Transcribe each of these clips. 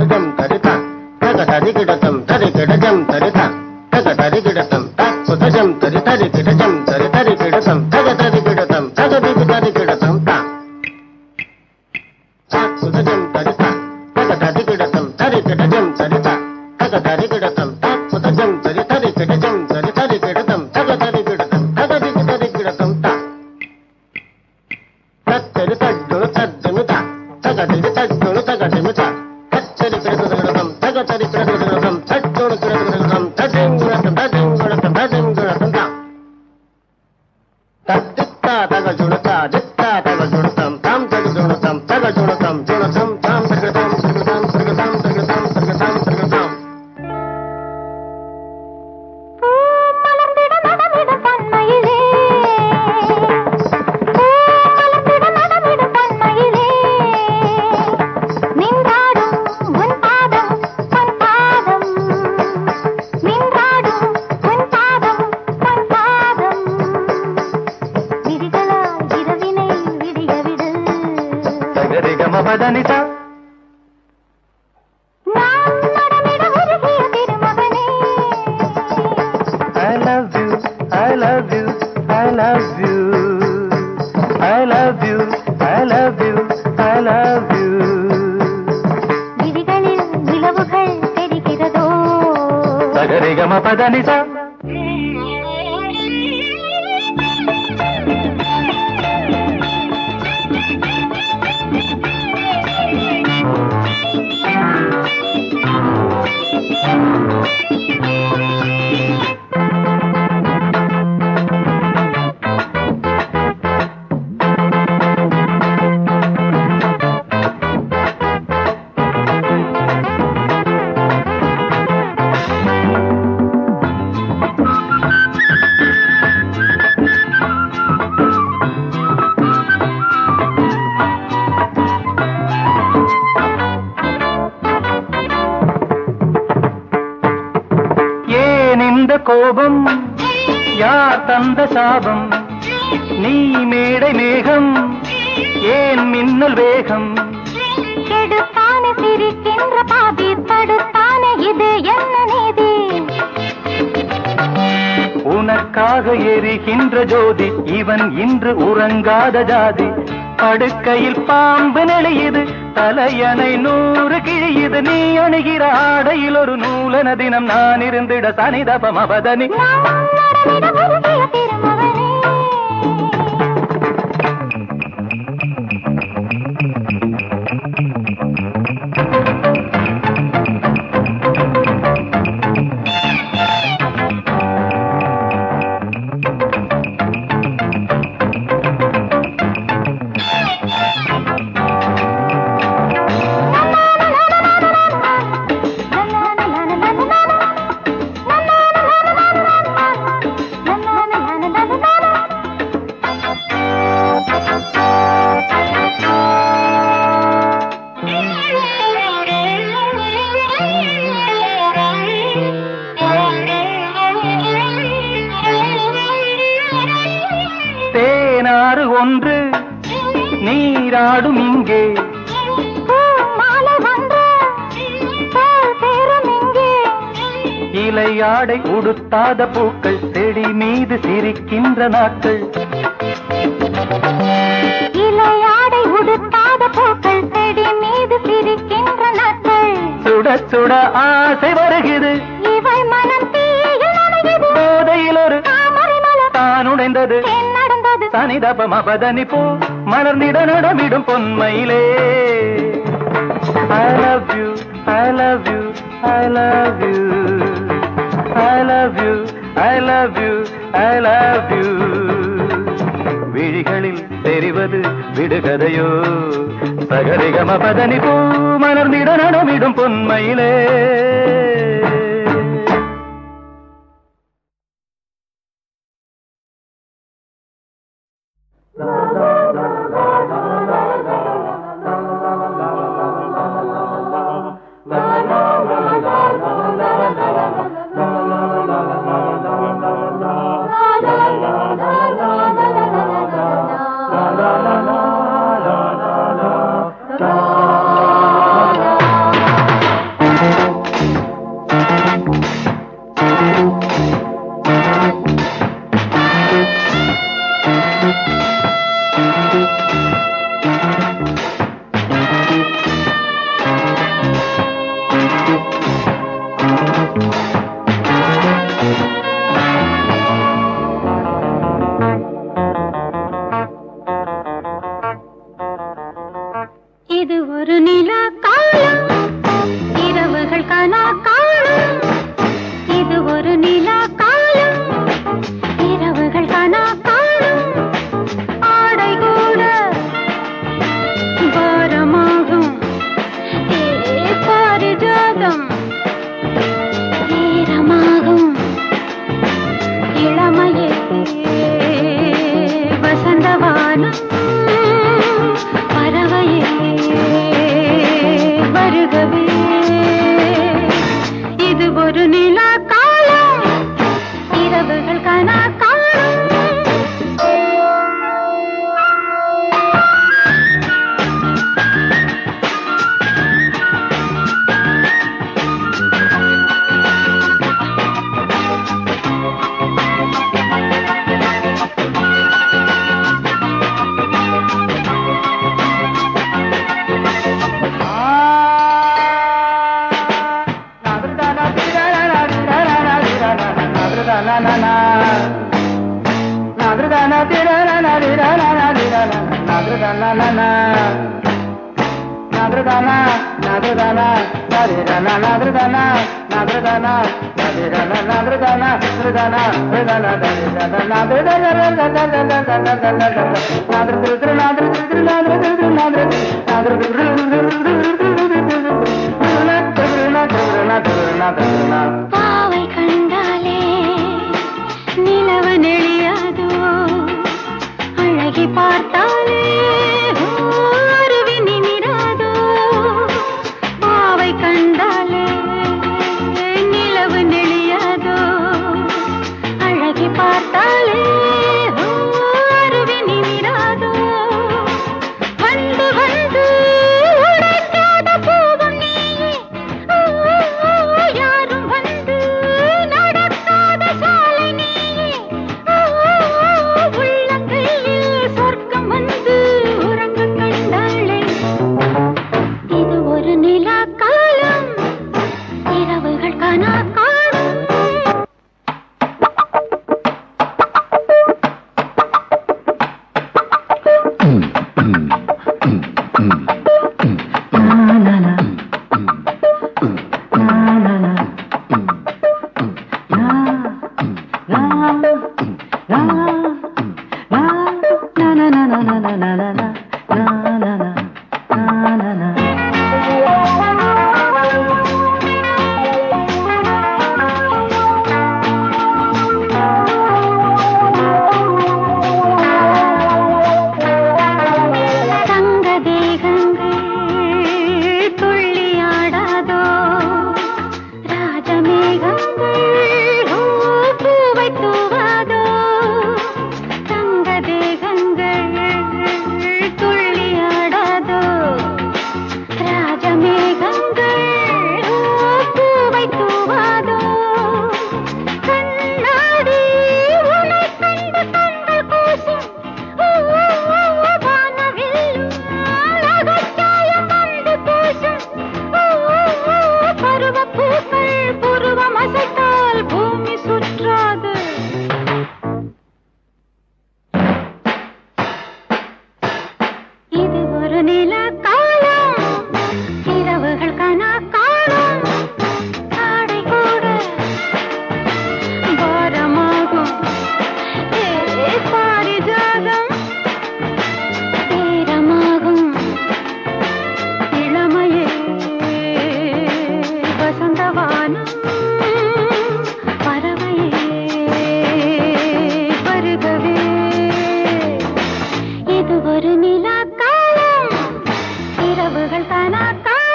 jam tarita taga tari kidatam tari kidajam tarita taga tari kidatam taga jam tari tari kidajam tari tari kidatam taga tari kidatam taga tari kidatam ta taga jam tarita taga tari kidatam tari kidajam tarita taga tari kidatam taga jam tari tari kidajam tari tari kidatam taga tari kidatam taga tari kidatam ta tattari taddu taddu ta taga tari taddu taga tari ta tattari kidatam taga tari kidatam taddu kidatam tading kidatam tading kidatam ta tatta taga junata ditta taga junatam tam taga junatam taga junatam junatam tam kidatam kidatam kidatam kidatam kidatam kidatam Danita I love you I love you I love you I love you I love you I love you விழிகளில் நிலவுகள் தெரிகிறதோ சகரிகம பதனிசா கோபம் யார் தந்த சாபம் நீ மேடை மேகம் ஏன் மின்னல் வேகம் கெடுத்தான சிரிக்கின்ற பாதி தடுத்தான இது என்ன நீதி உனக்காக எரிகின்ற ஜோதி இவன் இன்று உறங்காத ஜாதி படுக்கையில் பாம்பு நெளியுது தலையணை 100 கிழியுது நீ அணுகிற ஆடையில் ஒரு நூலன தினம் நான் இருந்திட சனிதபம் அவதனி தேனாறு ஒன்று நீராடும் இங்கே இலையாடை உடுத்தாத பூக்கள் செடி மீது சிரிக்கின்ற நாட்கள் இலையாடை உடுத்தாத பூக்கள் செடி மீது சிரிக்கின்ற நாட்கள் சுட சுட ஆசை வருகிறது இவை மனம் தீயில் போதையில் ஒரு தான் உடைந்தது நடந்தது சனிதபம் அபதனி போ மலர்ந்திட நடமிடும் பொன்மையிலே I love you I love you I love you I love you I love you I love you விழிகளில் தெரிவது விடுகதையோ சகரிகம பதனி போ மலர்ந்திட நடமிடும் பொன்மையிலே காலம் இரவுகள் கனா காலம் இது ஒரு நிலா காலம் இரவுகள் கனா காலம் ஆடை கூட பாரமாகும் பாரிஜாதம் ஈரமாகும் இளமையே வசந்தவானம் பறவையே வருகவே இது ஒரு நிலா காலம் இரவுகள் கனா காலம் பாவை கண்டாலே நிலவு நெளியாதோ அழகி பார்த்தாலே அருவி நிமிராதோ பாவை கண்டாலே நிலவு நெளியாதோ அழகி பார்த்தாலே அருவி நிமிராதோ வந்து வந்து உடைக்காத பூவும் நீயே யாரும் வந்து நடக்காத சாலை நீயே உள்ளங்கையில் சொர்க்கம் வந்து உறங்க கண்டாளே இது ஒரு நிலா காலம் இரவுகள் கனா காலம் தங்க தேகங்கள் துள்ளியாடாதோ ராஜமேகங்கள் பூவை தூவாதோ தங்க தேகங்கள் துள்ளியாடாதோ ராஜமேகங்கள் பூவை தூவாதோ கண்ணாடி உனை கண்டு கண்கள் கூசும் வானவில் அகச்சாயம் வந்து பூசும் பருவப்பூக்கள் புருவம் அசைத்தால் பூமி சுற்றாது இது ஒரு நிலா காலம் இரவுகள் கனா காலம் ஆடை கூட பாரமாகும் பாரிஜாதம் ஈரமாகும் இளமையே வசந்தவானம் பறவையே வருகவே இது ஒரு நிலா காலம் இரவுகள் கனா காலம்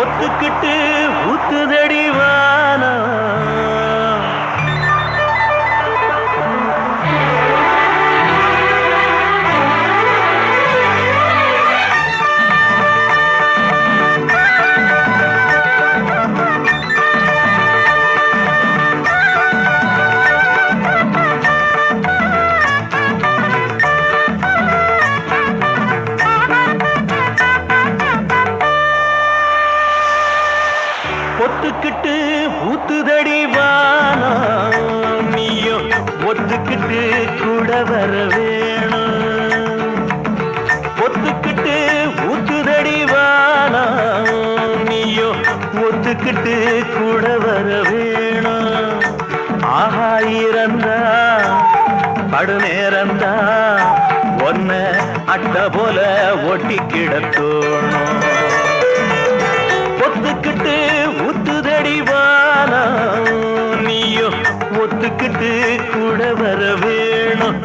ஒத்துக்கிட்டு ஊத்துதடி வானம் ஒத்துக்கிட்டு ஊத்துதடி வானா நீயோ ஒத்துக்கிட்டு கூட வர வேணும் ஒத்துக்கிட்டு ஊத்துதடி வானா நீயோ ஒத்துக்கிட்டு கூட வர வேணும் ஆஹா இறந்தா படு நேரந்தா ஒன்ன அட்ட போல ஒட்டி கிடத்தோணும் ஒத்துக்கிட்டு ஊத்துதடி வானா நீயோ ஒத்துக்கிட்டு கூட வர வேணும்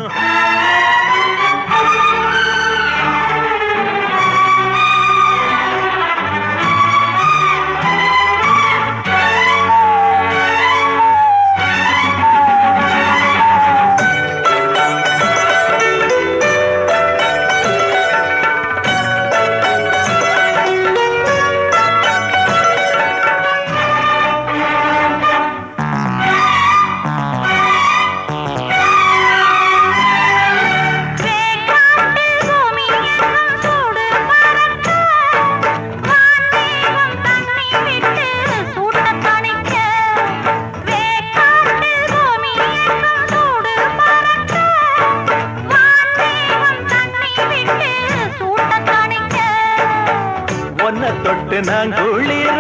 நான் குளிர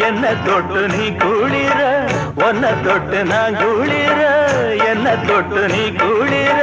என்ன தொட்டு நீ குளிர ஒன்ன தொட்டு நான் குளிர என்ன தொட்டு நீ குளிர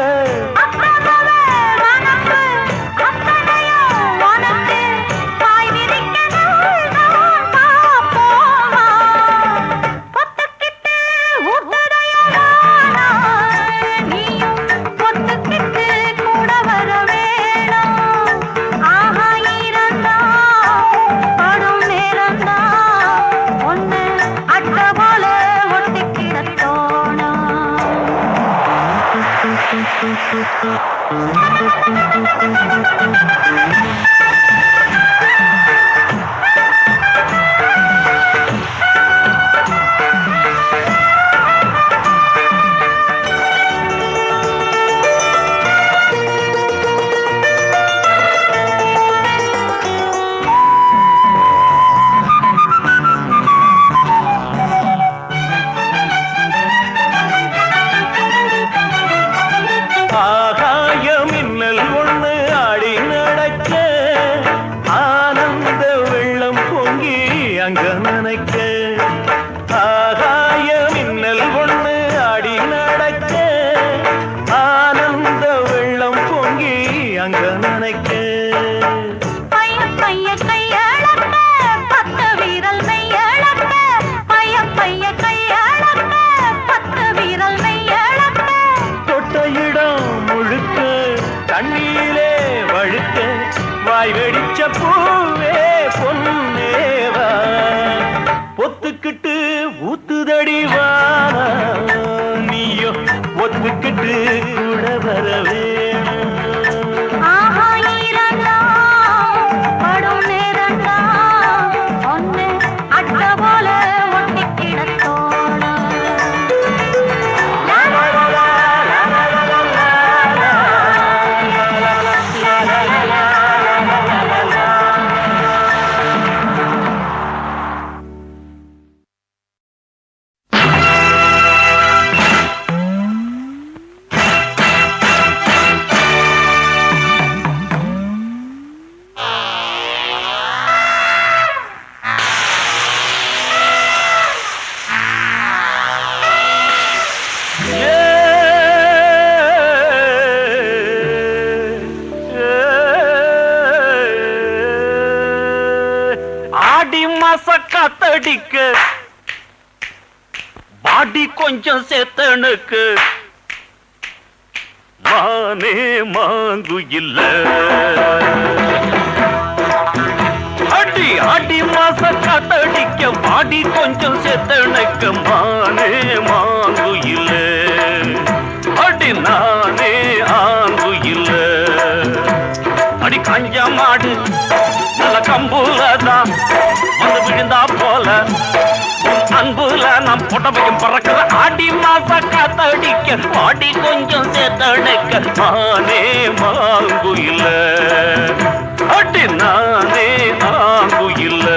ஒத்துக்கிட்டு ஊத்துதடி வானா நீயோ ஒத்துக்கிட்டு கூட வர வேணும் காத்தடிக்க பாடி கொஞ்சம் சேத்தனுக்கு மானே மாங்கு இல்ல அடி அடி மாச காத்தடிக்க பாடி கொஞ்சம் சேத்தனுக்கு மானே மாங்கு இல்ல அடி நானே ஆங்கு இல்ல அடி கஞ்ச மாடு நல்ல கம்புலதான் வந்து விழுந்தா போல அன்புல நம் புடவையும் பறக்கிற ஆடி மாச காத்தடிக்க பாடி கொஞ்சம் சேத்தடைக்க நானே மாங்கு இல்ல அடி நானே ஆங்கு இல்ல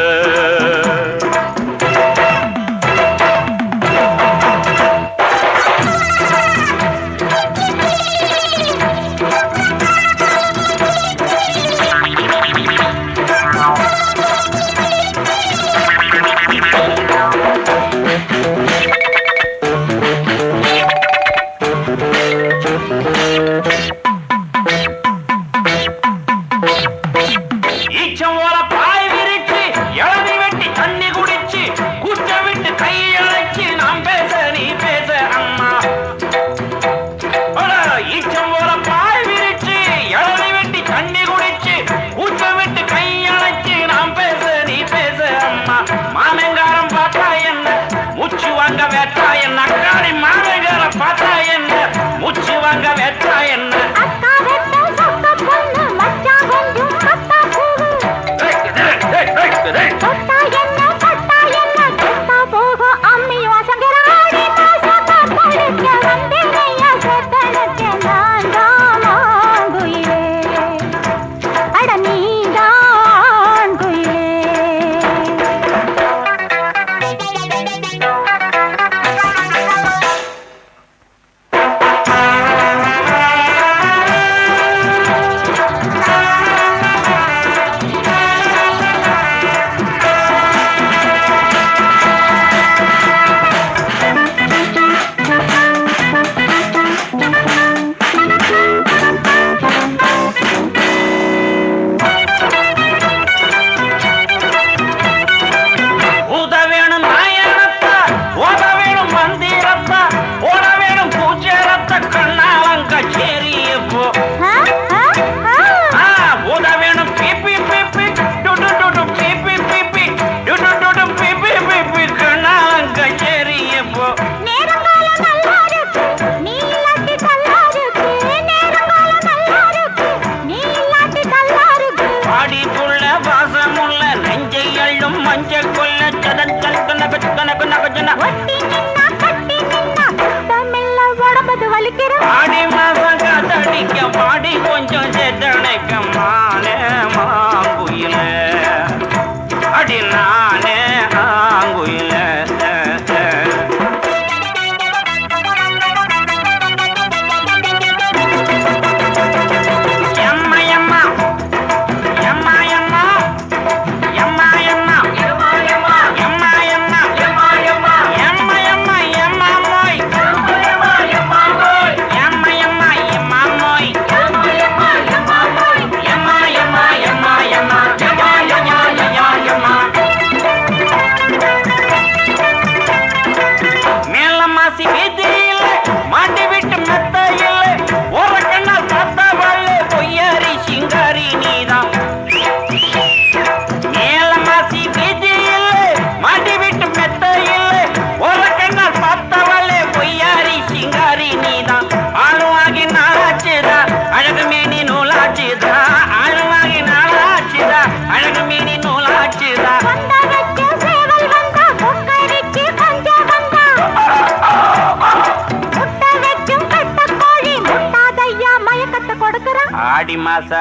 ஆடி மாசா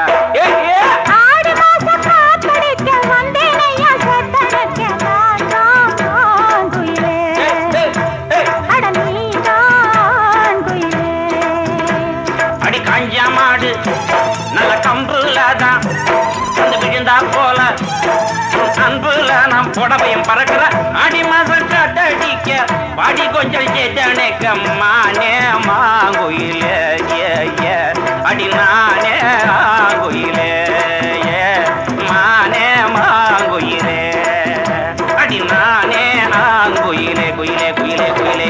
ஆடி மாச காத்தடிக்க வந்தேனையா சத்தனக்க நான் குயிலே அட நீதான் குயிலே அடி காஞ்சா மாடு நல்ல கம்புலதான் வந்து விழுந்தா போல அன்புல நாம் புடவையும் பறக்கிற ஆடி மாசம் காத்தடிக்க பாடி கொஞ்சம் சேத்தனைக்க மானே மாங்குயிலே அடி நானே ஆங்குயிலே மானே மாங்குயிலே அடி நானே ஆங்குயிலே குயிலே குயிலே குயிலே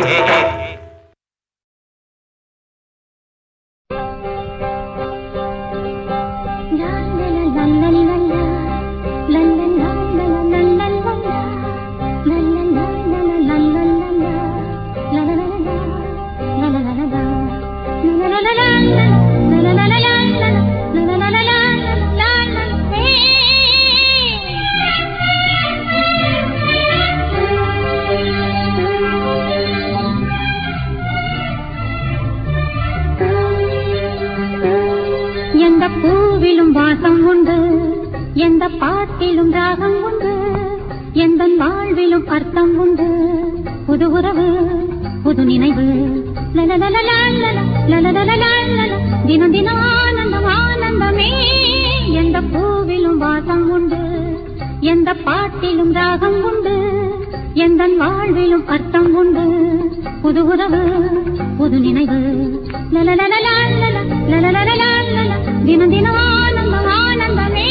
எந்த பூவிலும் வாசம் உண்டு எந்த பாட்டிலும் ராகம் உண்டு எந்த வாழ்விலும் அர்த்தம் உண்டு புது உறவு புது நினைவு தினம் தினம் ஆனந்தம் ஆனந்தமே எந்த பூவிலும் வாசம் உண்டு எந்த பாட்டிலும் ராகம் உண்டு எந்த வாழ்விலும் அர்த்தம் உண்டு புது உறவு புது நினைவு தினம் தினம் ஆனந்தம் ஆனந்தமே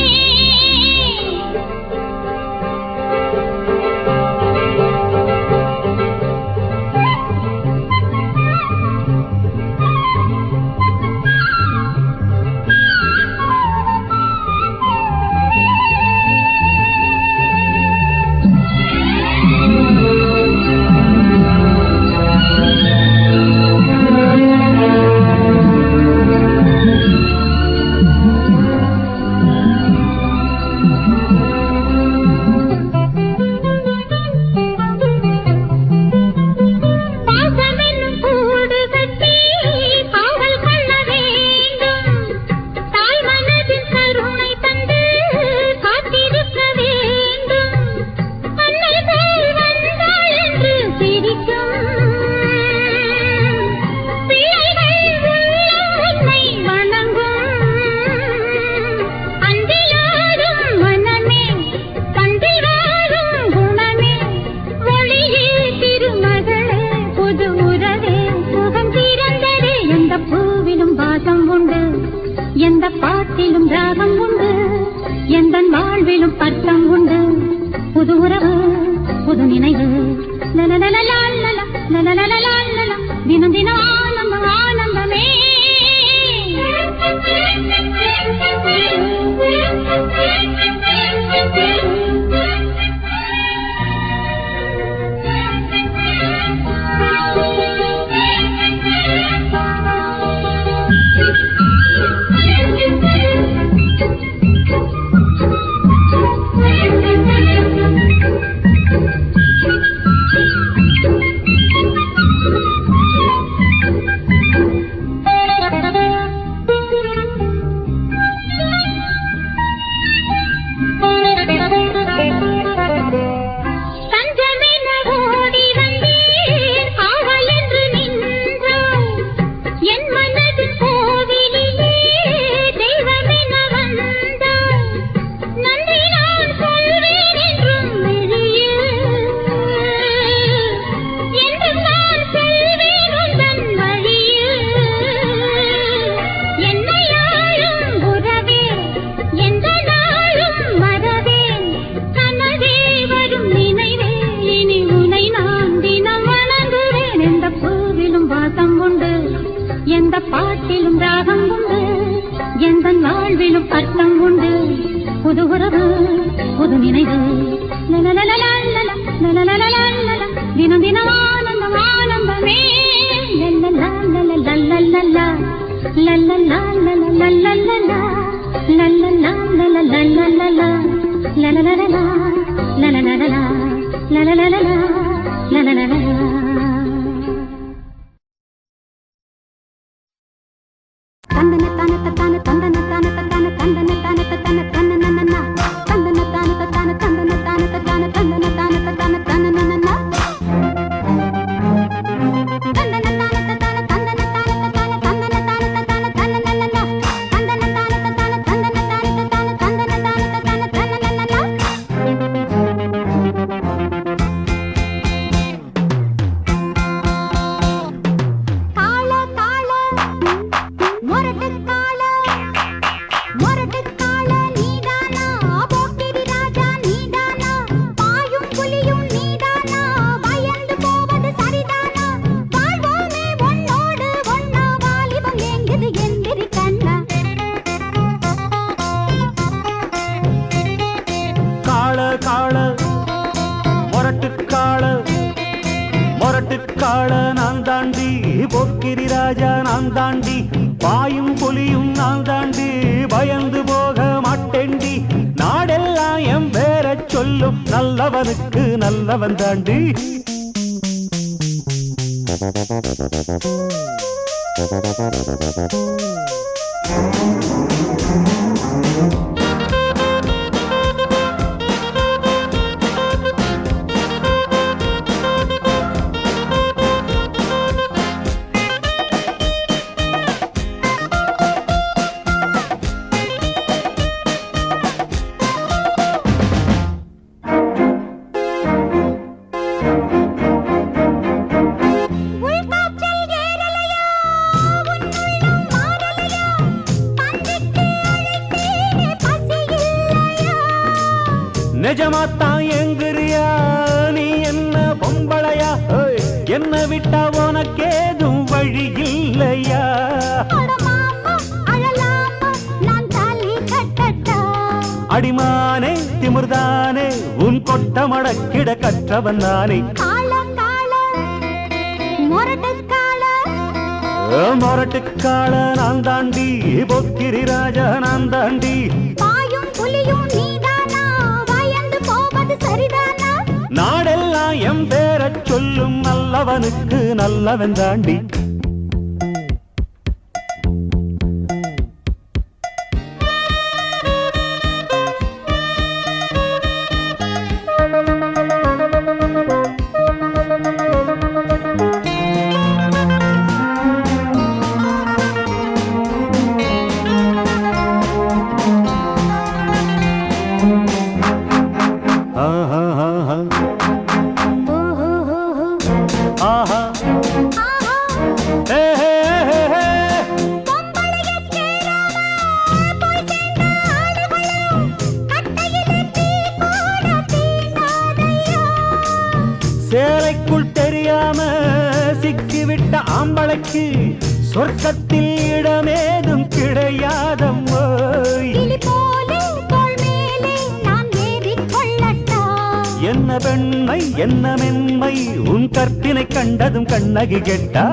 எந்த பாட்டிலும் ராகம் உண்டு எந்த வாழ்விலும் அர்த்தம் உண்டு புது உறவு புது நினைவு தினம் தினம் ஆனந்தம் ஆனந்தமே எந்த பாட்டிலும் ராகம் உண்டு எந்த வாழ்விலும் அர்த்தம் உண்டு புது உறவு புது நினைவு தினம் தினம் ஆனந்தம் ஆனந்தமே தந்தன தான தான தந்தன தான மொரட்டுக்காள நான் தாண்டி போக்கிரி ராஜா நான் தாண்டி பாயும் புலியும் நான் தாண்டி பயந்து போக மாட்டேண்டி நாடெல்லாம் என் பேர சொல்லும் நல்லவனுக்கு நல்லவன் தாண்டி நிஜமாத்தான் எங்குறியா நீ என்ன பொம்பளையா என்ன விட்டா உனக்கேதும் வழி இல்லையா அடிமானே திமிர்தானே உன் கொட்ட மடக்கிட கற்றவன் நானே மொரட்டுக்காள நான் தாண்டி பொக்கிரி ராஜா நான் தாண்டி நாடெல்லாம் எம் பேரச் சொல்லும் நல்லவனுக்கு நல்லவன் தாண்டி சேலைக்குள் தெரியாம சிக்கிவிட்ட ஆம்பளைக்கு சொர்க்கத்தில் இடமேதும் கிடையாதம்மோ என்ன பெண்மை என்ன மென்மை உன் கற்பினை கண்டதும் கண்ணகி கெட்டா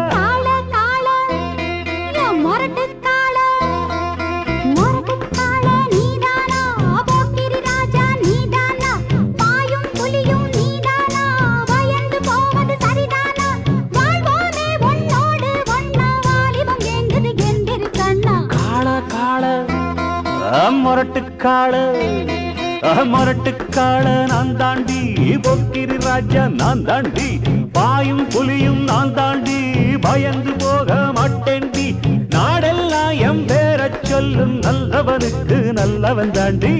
மொரட்டுக்காள நான் தாண்டி பொக்கிரி ராஜா நான் தாண்டி பாயும் புலியும் நான் தாண்டி பயந்து போக மாட்டேண்டி நாடெல்லாம் எம் பேரச் சொல்லும் நல்லவனுக்கு நல்லவன் தாண்டி